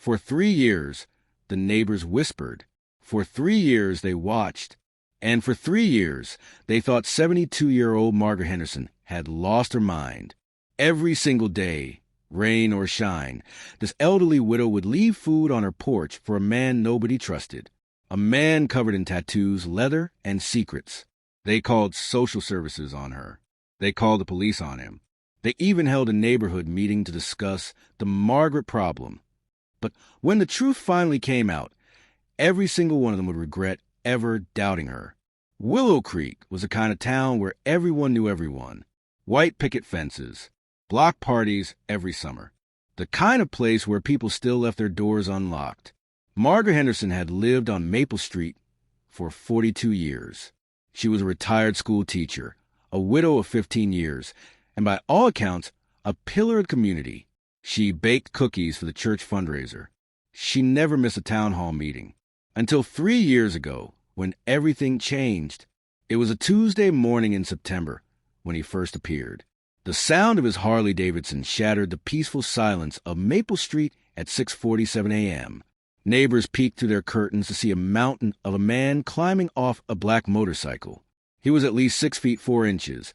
For 3 years, the neighbors whispered. For 3 years, they watched. And for 3 years, they thought 72-year-old Margaret Henderson had lost her mind. Every single day, rain or shine, this elderly widow would leave food on her porch for a man nobody trusted. A man covered in tattoos, leather, and secrets. They called social services on her. They called the police on him. They even held a neighborhood meeting to discuss the Margaret problem. But when the truth finally came out, every single one of them would regret ever doubting her. Willow Creek was the kind of town where everyone knew everyone. White picket fences, block parties every summer. The kind of place where people still left their doors unlocked. Margaret Henderson had lived on Maple Street for 42 years. She was a retired school teacher, a widow of 15 years, and by all accounts, a pillar of the community. She baked cookies for the church fundraiser. She never missed a town hall meeting. Until 3 years ago, when everything changed. It was a Tuesday morning in September when he first appeared. The sound of his Harley-Davidson shattered the peaceful silence of Maple Street at 6:47 a.m. Neighbors peeked through their curtains to see a mountain of a man climbing off a black motorcycle. He was at least 6 feet 4 inches,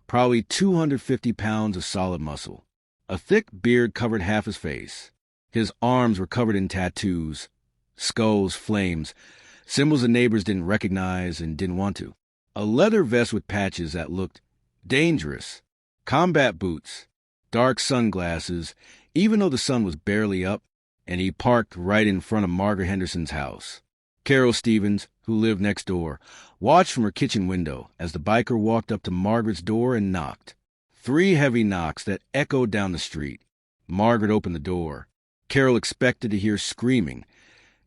probably 250 pounds of solid muscle. A thick beard covered half his face. His arms were covered in tattoos, skulls, flames, symbols the neighbors didn't recognize and didn't want to. A leather vest with patches that looked dangerous. Combat boots, dark sunglasses, even though the sun was barely up, and he parked right in front of Margaret Henderson's house. Carol Stevens, who lived next door, watched from her kitchen window as the biker walked up to Margaret's door and knocked. 3 heavy knocks that echoed down the street. Margaret opened the door. Carol expected to hear screaming,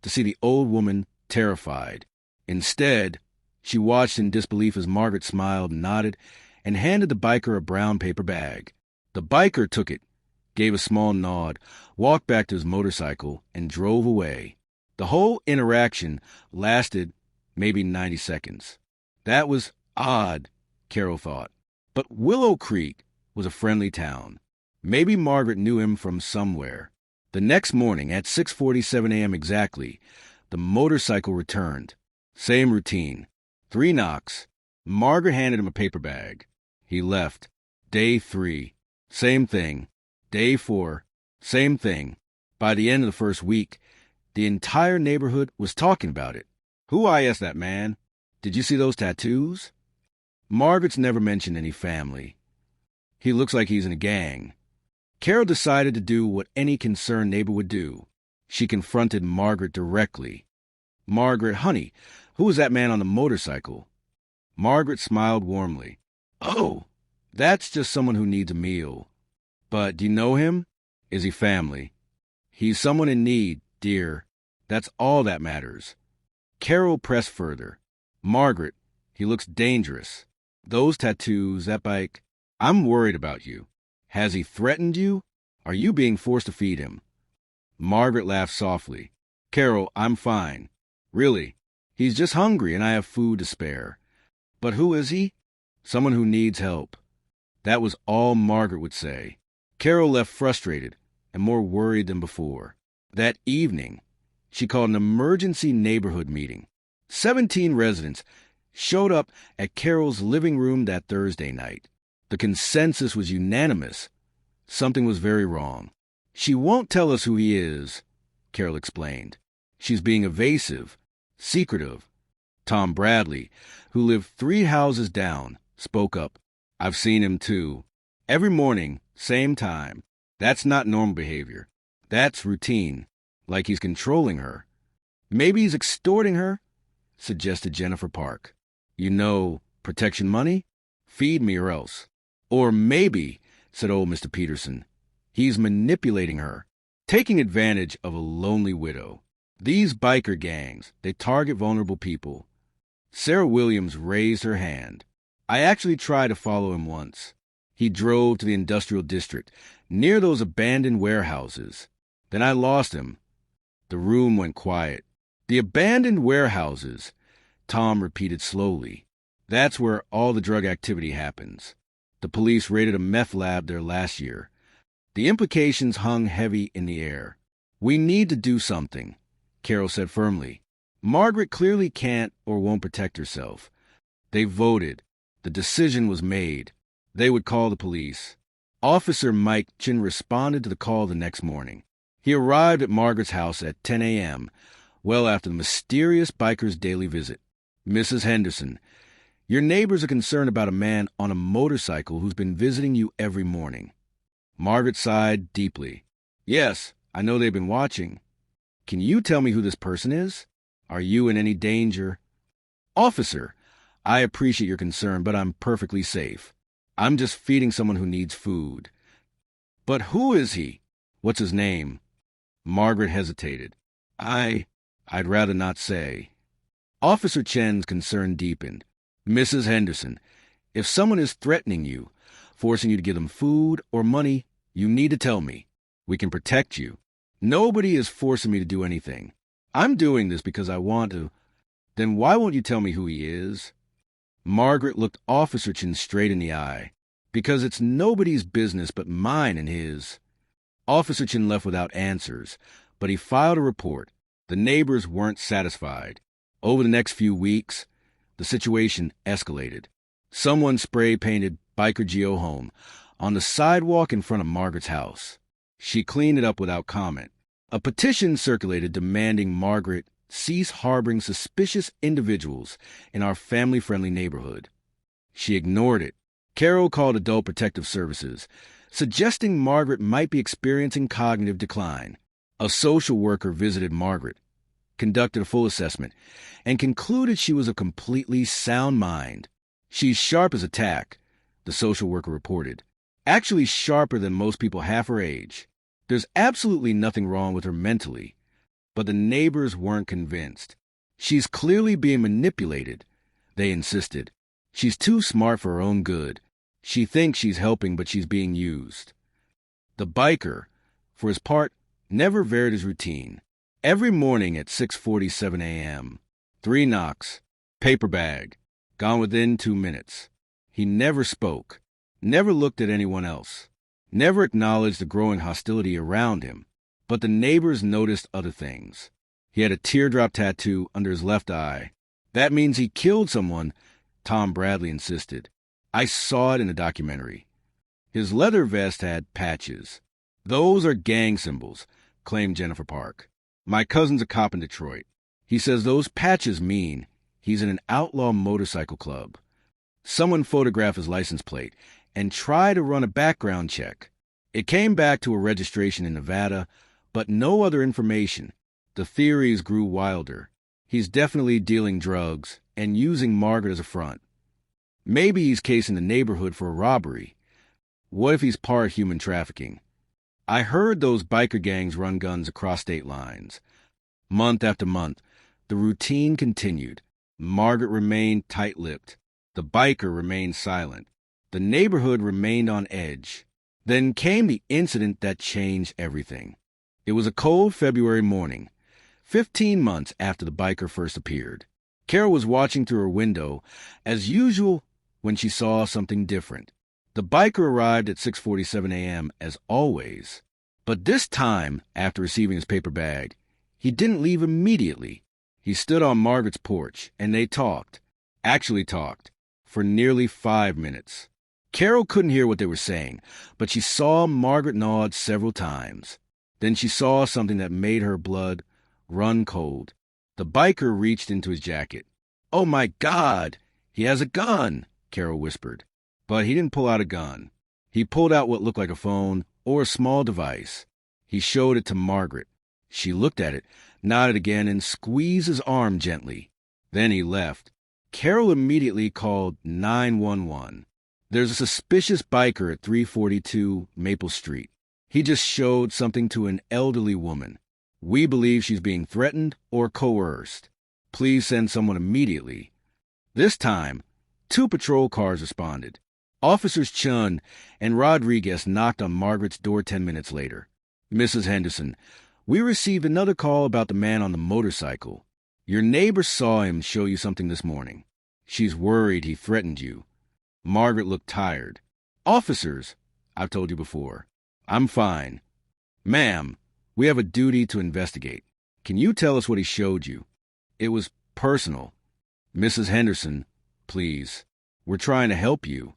to see the old woman terrified. Instead, she watched in disbelief as Margaret smiled, nodded, and handed the biker a brown paper bag. The biker took it, gave a small nod, walked back to his motorcycle, and drove away. The whole interaction lasted maybe 90 seconds. That was odd, Carol thought. But Willow Creek was a friendly town. Maybe Margaret knew him from somewhere. The next morning, at 6:47 a.m. exactly, the motorcycle returned. Same routine. 3 knocks. Margaret handed him a paper bag. He left. Day 3. Same thing. Day 4. Same thing. By the end of the first week, the entire neighborhood was talking about it. "Who?" I asked that man. "Did you see those tattoos?" Margaret's never mentioned any family. "He looks like he's in a gang." Carol decided to do what any concerned neighbor would do. She confronted Margaret directly. "Margaret, honey, who was that man on the motorcycle?" Margaret smiled warmly. "Oh, that's just someone who needs a meal. But do you know him? Is he family?" "He's someone in need, dear. That's all that matters." Carol pressed further. "Margaret, he looks dangerous. Those tattoos, that bike. I'm worried about you. Has he threatened you? Are you being forced to feed him?" Margaret laughed softly. "Carol, I'm fine. Really. He's just hungry and I have food to spare. But who is he? Someone who needs help." That was all Margaret would say. Carol left frustrated and more worried than before. That evening, she called an emergency neighborhood meeting. 17 residents showed up at Carol's living room that Thursday night. The consensus was unanimous. Something was very wrong. "She won't tell us who he is," Carol explained. "She's being evasive, secretive." Tom Bradley, who lived 3 houses down, spoke up. "I've seen him too. Every morning, same time. That's not normal behavior. That's routine, like he's controlling her." "Maybe he's extorting her," suggested Jennifer Park. "You know, protection money? Feed me or else." "Or maybe," said old Mr. Peterson, "he's manipulating her, taking advantage of a lonely widow. These biker gangs, they target vulnerable people." Sarah Williams raised her hand. "I actually tried to follow him once. He drove to the industrial district, near those abandoned warehouses. Then I lost him." The room went quiet. "The abandoned warehouses," Tom repeated slowly. "That's where all the drug activity happens. The police raided a meth lab there last year. The implications hung heavy in the air. We need to do something, Carol said firmly. Margaret clearly can't or won't protect herself. They voted. The decision was made. They would call the police. Officer Mike Chin responded to the call the next morning. He arrived at Margaret's house at 10 a.m., well after the mysterious biker's daily visit. Mrs. Henderson, your neighbors are concerned about a man on a motorcycle who's been visiting you every morning. Margaret sighed deeply. Yes, I know they've been watching. Can you tell me who this person is? Are you in any danger? Officer, I appreciate your concern, but I'm perfectly safe. I'm just feeding someone who needs food. But who is he? What's his name? Margaret hesitated. I'd rather not say. Officer Chen's concern deepened. Mrs. Henderson, if someone is threatening you, forcing you to give them food or money, you need to tell me. We can protect you. Nobody is forcing me to do anything. I'm doing this because I want to. Then why won't you tell me who he is? Margaret looked Officer Chen straight in the eye. Because it's nobody's business but mine and his. Officer Chen left without answers, but he filed a report. The neighbors weren't satisfied. Over the next few weeks, the situation escalated. Someone spray-painted Biker Geo Home on the sidewalk in front of Margaret's house. She cleaned it up without comment. A petition circulated demanding Margaret cease harboring suspicious individuals in our family-friendly neighborhood. She ignored it. Carol called Adult Protective Services, suggesting Margaret might be experiencing cognitive decline. A social worker visited Margaret, conducted a full assessment, and concluded she was of completely sound mind. She's sharp as a tack, the social worker reported. Actually sharper than most people half her age. There's absolutely nothing wrong with her mentally. But the neighbors weren't convinced. She's clearly being manipulated, they insisted. She's too smart for her own good. She thinks she's helping, but she's being used. The biker, for his part, never varied his routine. Every morning at 6:47 a.m., 3 knocks, paper bag, gone within 2 minutes. He never spoke, never looked at anyone else, never acknowledged the growing hostility around him. But the neighbors noticed other things. He had a teardrop tattoo under his left eye. That means he killed someone, Tom Bradley insisted. I saw it in the documentary. His leather vest had patches. Those are gang symbols, claimed Jennifer Park. My cousin's a cop in Detroit. He says those patches mean he's in an outlaw motorcycle club. Someone photographed his license plate and tried to run a background check. It came back to a registration in Nevada, but no other information. The theories grew wilder. He's definitely dealing drugs and using Margaret as a front. Maybe he's casing the neighborhood for a robbery. What if he's part human trafficking? I heard those biker gangs run guns across state lines. Month after month, the routine continued. Margaret remained tight-lipped. The biker remained silent. The neighborhood remained on edge. Then came the incident that changed everything. It was a cold February morning, 15 months after the biker first appeared. Carol was watching through her window, as usual, when she saw something different. The biker arrived at 6:47 a.m. as always. But this time, after receiving his paper bag, he didn't leave immediately. He stood on Margaret's porch, and they talked, for nearly 5 minutes. Carol couldn't hear what they were saying, but she saw Margaret nod several times. Then she saw something that made her blood run cold. The biker reached into his jacket. "Oh my God, he has a gun," Carol whispered. But he didn't pull out a gun. He pulled out what looked like a phone or a small device. He showed it to Margaret. She looked at it, nodded again, and squeezed his arm gently. Then he left. Carol immediately called 911. There's a suspicious biker at 342 Maple Street. He just showed something to an elderly woman. We believe she's being threatened or coerced. Please send someone immediately. This time, 2 patrol cars responded. Officers Chun and Rodriguez knocked on Margaret's door 10 minutes later. Mrs. Henderson, we received another call about the man on the motorcycle. Your neighbor saw him show you something this morning. She's worried he threatened you. Margaret looked tired. Officers, I've told you before. I'm fine. Ma'am, We have a duty to investigate. Can you tell us what he showed you? It was personal. Mrs. Henderson, please. We're trying to help you.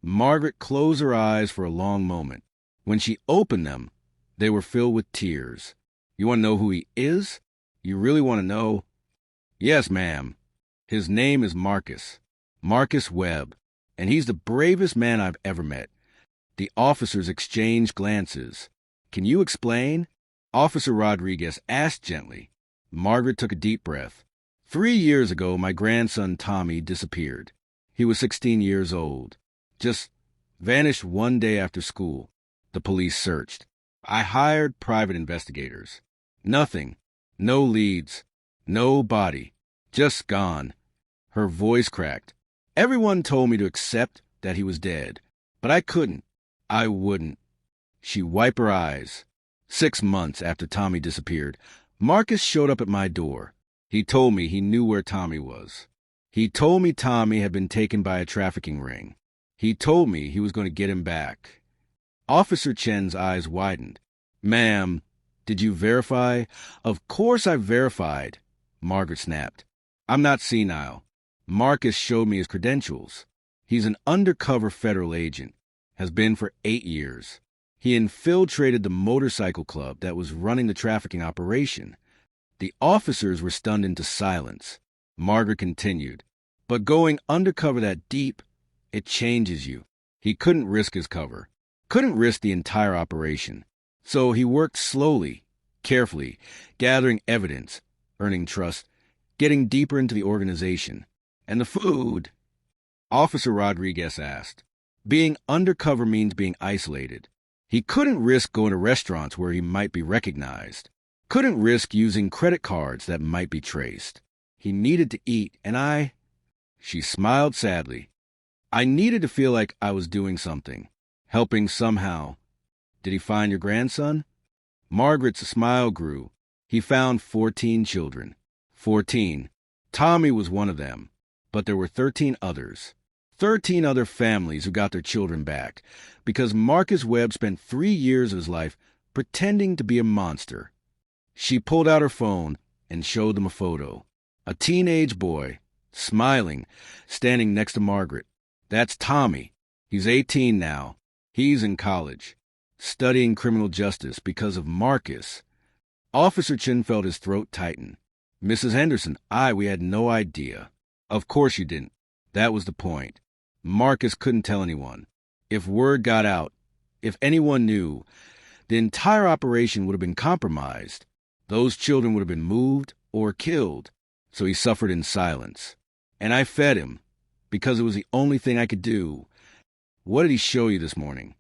Margaret closed her eyes for a long moment. When she opened them, they were filled with tears. You want to know who he is? You really want to know? Yes, ma'am. His name is Marcus. Marcus Webb. And he's the bravest man I've ever met. The officers exchanged glances. Can you explain? Officer Rodriguez asked gently. Margaret took a deep breath. 3 years ago, my grandson Tommy disappeared. He was 16 years old. Just vanished one day after school. The police searched. I hired private investigators. Nothing. No leads. No body. Just gone. Her voice cracked. Everyone told me to accept that he was dead, but I couldn't. I wouldn't. She wiped her eyes. 6 months after Tommy disappeared, Marcus showed up at my door. He told me he knew where Tommy was. He told me Tommy had been taken by a trafficking ring. He told me he was going to get him back. Officer Chen's eyes widened. Ma'am, did you verify? Of course I verified, Margaret snapped. I'm not senile. Marcus showed me his credentials. He's an undercover federal agent. Has been for 8 years. He infiltrated the motorcycle club that was running the trafficking operation. The officers were stunned into silence. Margaret continued, but going undercover that deep, it changes you. He couldn't risk his cover, couldn't risk the entire operation. So he worked slowly, carefully, gathering evidence, earning trust, getting deeper into the organization. And the food? Officer Rodriguez asked. Being undercover means being isolated. He couldn't risk going to restaurants where he might be recognized. Couldn't risk using credit cards that might be traced. He needed to eat, and She smiled sadly. I needed to feel like I was doing something, helping somehow. Did he find your grandson? Margaret's smile grew. He found 14 children. 14. Tommy was one of them, but there were 13 others. 13 other families who got their children back because Marcus Webb spent 3 years of his life pretending to be a monster. She pulled out her phone and showed them a photo. A teenage boy, smiling, standing next to Margaret. That's Tommy. He's 18 now. He's in college, studying criminal justice because of Marcus. Officer Chin felt his throat tighten. Mrs. Henderson, we had no idea. Of course you didn't. That was the point. Marcus couldn't tell anyone. If word got out, if anyone knew, the entire operation would have been compromised. Those children would have been moved or killed. So he suffered in silence. And I fed him, because it was the only thing I could do. What did he show you this morning?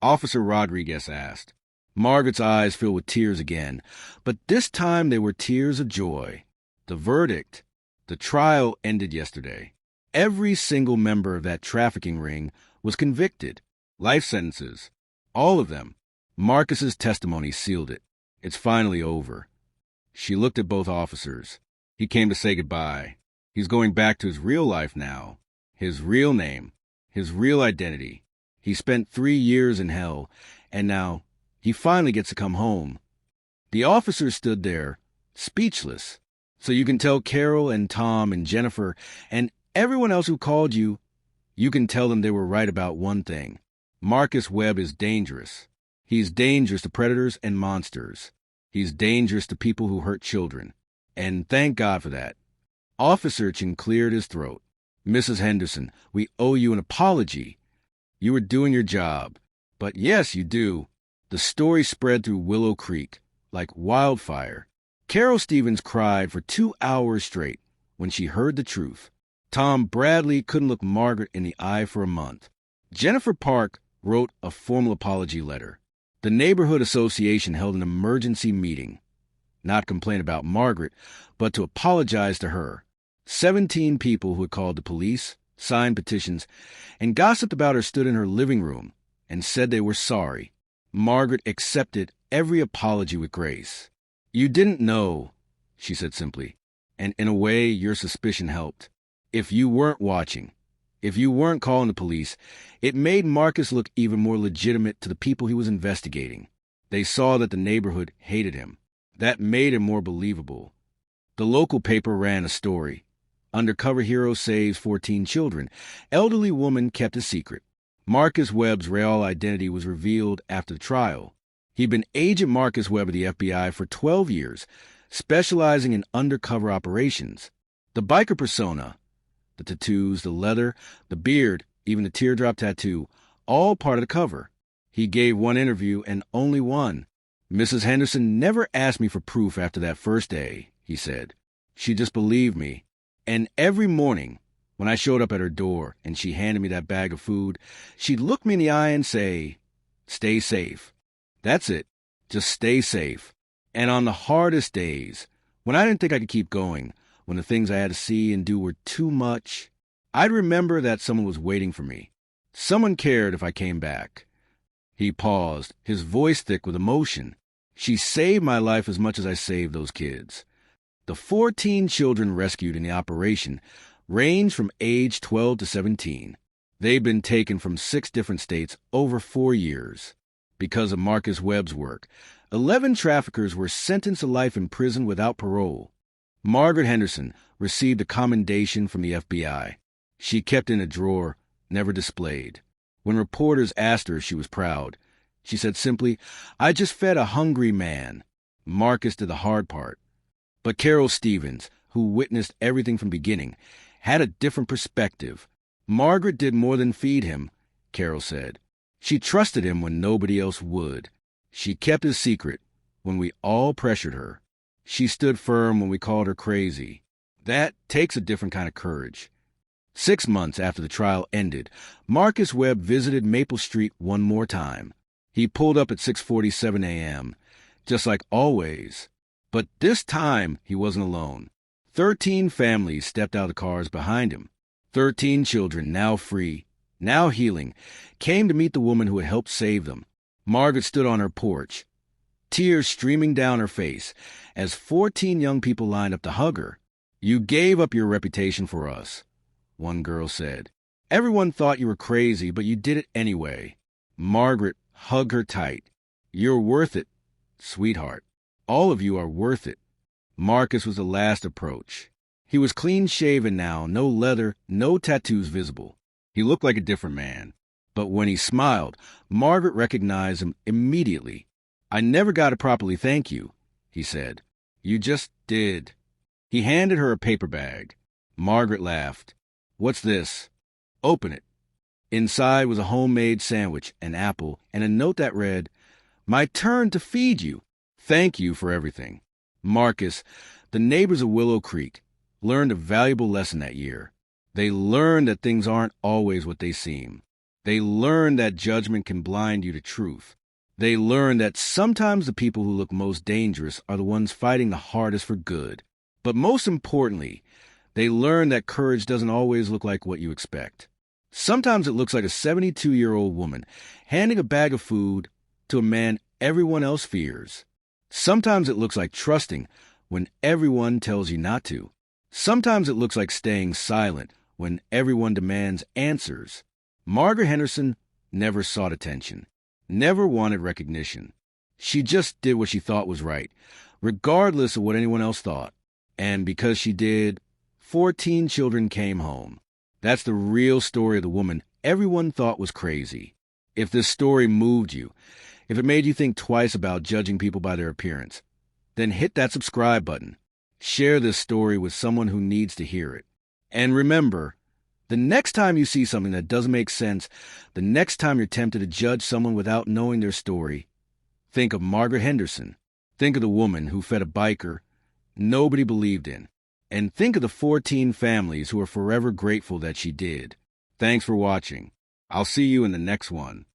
Officer Rodriguez asked. Margaret's eyes filled with tears again, but this time they were tears of joy. The verdict. The trial ended yesterday. Every single member of that trafficking ring was convicted. Life sentences. All of them. Marcus's testimony sealed it. It's finally over. She looked at both officers. He came to say goodbye. He's going back to his real life now. His real name. His real identity. He spent 3 years in hell, and now he finally gets to come home. The officers stood there, speechless. So you can tell Carol and Tom and Jennifer and everyone else who called you, you can tell them they were right about one thing. Marcus Webb is dangerous. He's dangerous to predators and monsters. He's dangerous to people who hurt children. And thank God for that. Officer Chin cleared his throat. Mrs. Henderson, we owe you an apology. You were doing your job. But yes, you do. The story spread through Willow Creek like wildfire. Carol Stevens cried for 2 hours straight when she heard the truth. Tom Bradley couldn't look Margaret in the eye for a month. Jennifer Park wrote a formal apology letter. The neighborhood association held an emergency meeting. Not to complain about Margaret, but to apologize to her. 17 people who had called the police, signed petitions, and gossiped about her stood in her living room and said they were sorry. Margaret accepted every apology with grace. You didn't know, she said simply, and in a way your suspicion helped. If you weren't watching, if you weren't calling the police, it made Marcus look even more legitimate to the people he was investigating. They saw that the neighborhood hated him. That made him more believable. The local paper ran a story. Undercover hero saves 14 children. Elderly woman kept a secret. Marcus Webb's real identity was revealed after the trial. He'd been Agent Marcus Webb of the FBI for 12 years, specializing in undercover operations. The biker persona, the tattoos, the leather, the beard, even the teardrop tattoo, all part of the cover. He gave one interview, and only one. Mrs. Henderson never asked me for proof after that first day, he said. She just believed me. And every morning, when I showed up at her door and she handed me that bag of food, she'd look me in the eye and say, "Stay safe." That's it. Just stay safe. And on the hardest days, when I didn't think I could keep going, when the things I had to see and do were too much, I'd remember that someone was waiting for me. Someone cared if I came back. He paused, his voice thick with emotion. She saved my life as much as I saved those kids. The 14 children rescued in the operation ranged from age 12 to 17. They'd been taken from 6 different states over 4 years. Because of Marcus Webb's work, 11 traffickers were sentenced to life in prison without parole. Margaret Henderson received a commendation from the FBI. She kept in a drawer, never displayed. When reporters asked her if she was proud, she said simply, "I just fed a hungry man." Marcus did the hard part. But Carol Stevens, who witnessed everything from the beginning, had a different perspective. Margaret did more than feed him, Carol said. She trusted him when nobody else would. She kept his secret when we all pressured her. She stood firm when we called her crazy. That takes a different kind of courage. 6 months after the trial ended, Marcus Webb visited Maple Street one more time. He pulled up at 6:47 a.m., just like always. But this time, he wasn't alone. 13 families stepped out of the cars behind him. 13 children, now free, now healing, came to meet the woman who had helped save them. Margaret stood on her porch, tears streaming down her face, as 14 young people lined up to hug her. "You gave up your reputation for us," one girl said. "Everyone thought you were crazy, but you did it anyway." Margaret hugged her tight. "You're worth it, sweetheart. All of you are worth it." Marcus was the last approach. He was clean-shaven now, no leather, no tattoos visible. He looked like a different man. But when he smiled, Margaret recognized him immediately. "I never got to properly thank you," he said. "You just did." He handed her a paper bag. Margaret laughed. "What's this?" "Open it." Inside was a homemade sandwich, an apple, and a note that read, "My turn to feed you. Thank you for everything." Marcus, the neighbors of Willow Creek, learned a valuable lesson that year. They learned that things aren't always what they seem. They learned that judgment can blind you to truth. They learned that sometimes the people who look most dangerous are the ones fighting the hardest for good. But most importantly, they learned that courage doesn't always look like what you expect. Sometimes it looks like a 72-year-old woman handing a bag of food to a man everyone else fears. Sometimes it looks like trusting when everyone tells you not to. Sometimes it looks like staying silent when everyone demands answers. Margaret Henderson never sought attention, never wanted recognition. She just did what she thought was right, regardless of what anyone else thought. And because she did, 14 children came home. That's the real story of the woman everyone thought was crazy. If this story moved you, if it made you think twice about judging people by their appearance, then hit that subscribe button. Share this story with someone who needs to hear it. And remember, the next time you see something that doesn't make sense, the next time you're tempted to judge someone without knowing their story, think of Margaret Henderson. Think of the woman who fed a biker nobody believed in. And think of the 14 families who are forever grateful that she did. Thanks for watching. I'll see you in the next one.